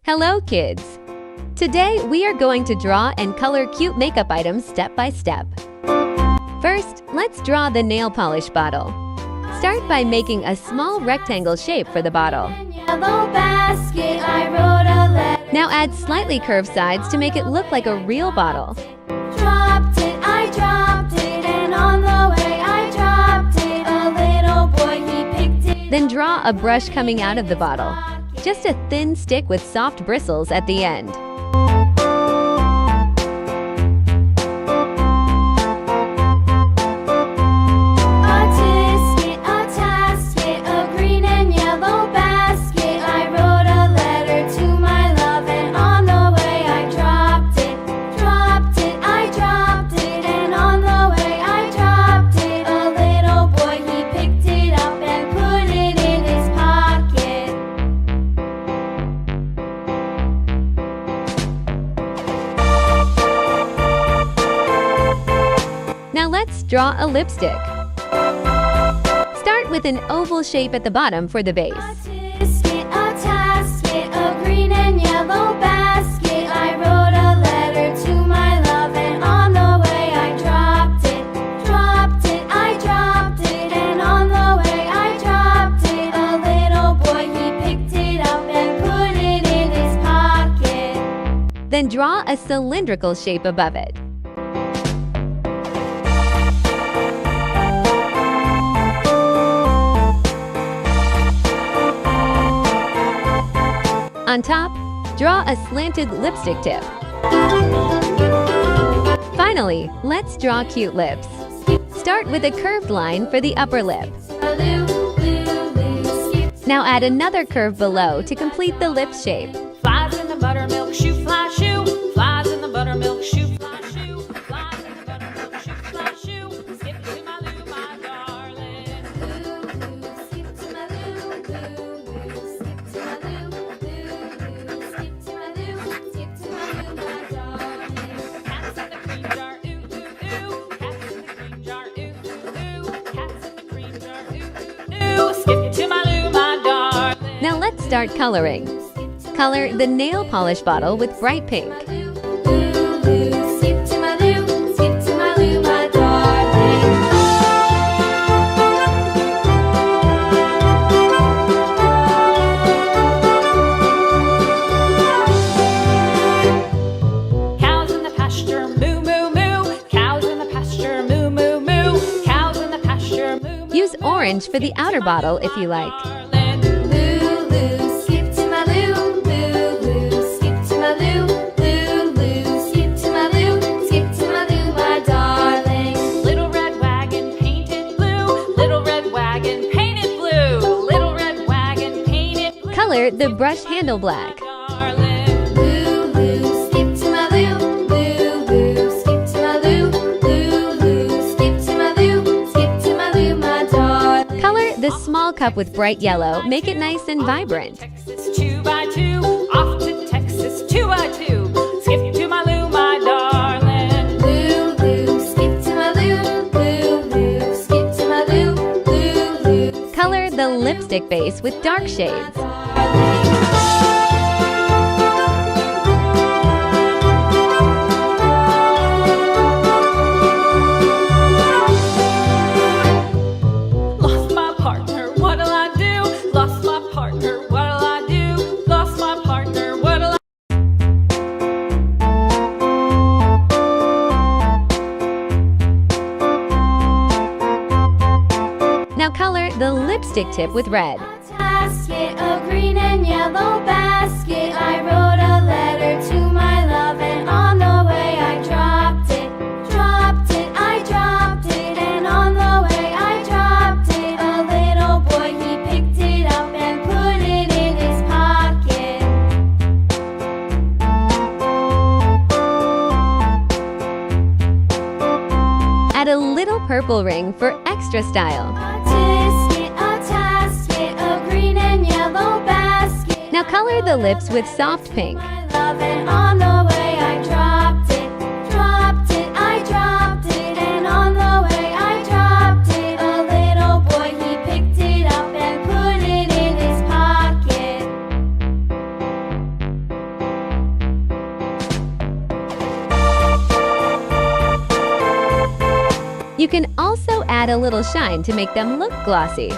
Hello, kids! Today, we are going to draw and color cute makeup items step by step. First, let's draw the nail polish bottle. Start by making a small rectangle shape for the bottle. Now add slightly curved sides to make it look like a real bottle. I dropped it, and on the way I dropped it. A little boy, he picked it. Then draw a brush coming out of the bottle. Just a thin stick with soft bristles at the end. Now let's draw a lipstick. Start with an oval shape at the bottom for the base. A tasket, a green and yellow basket. I wrote a letter to my love, and on the way I dropped it. I dropped it, and on the way I dropped it. A little boy, he picked it up and put it in his pocket. Then draw a cylindrical shape above it. On top, draw a slanted lipstick tip. Finally, let's draw cute lips. Start with a curved line for the upper lip. Now add another curve below to complete the lip shape. Flies in the buttermilk shoe, fly shoe. Flies in the buttermilk shoe, fly shoe. Flies in the buttermilk shoe, fly shoe. Skip to my loo, my darling. Skip to my loo, skip to my loo. Cats in the cream jar, ooh, ooh, ooh. Cats in the cream jar, ooh, ooh, ooh. Cats in the cream jar, ooh, ooh, ooh. Skip to my loo, my darling. Now let's start coloring. Color the nail polish bottle with bright pink. Skip to my loo, my darling. Cows in the pasture, moo, moo, moo. Cows in the pasture, moo, moo, moo. Cows in the pasture, moo, moo. Use orange for the outer bottle if you like. Skip to my loo, skip to my loo, skip to my loo, skip to my loo, my darling. Little red wagon painted blue. Little red wagon painted blue. Little red wagon painted blue. Color the brush handle black. Darling. Skip to my loo, skip to my loo, skip to my loo, skip to my loo, my darling. Color the small cup with bright yellow. Make it nice and vibrant. Texas 2 by 2, off to Texas 2 by 2. Skip to my loo, my darling. Skip to my loo, skip to my loo. Color the lipstick base with dark shades. Lost my partner, what'll I do? Lost my partner, what'll I do? Lost my partner, what'll I Now color the lipstick tip with red. Tasket, a green and yellow basket. I wrote a letter to my love, and on the way I dropped it. I dropped it, and on the way I dropped it. A little boy, he picked it up and put it in his pocket. Add a little purple ring for extra style. A tasket, a green and yellow basket. Now color the lips with soft pink. My love, and on the way I dropped it. I dropped it, and on the way I dropped it. A little boy, he picked it up and put it in his pocket. You can also add a little shine to make them look glossy.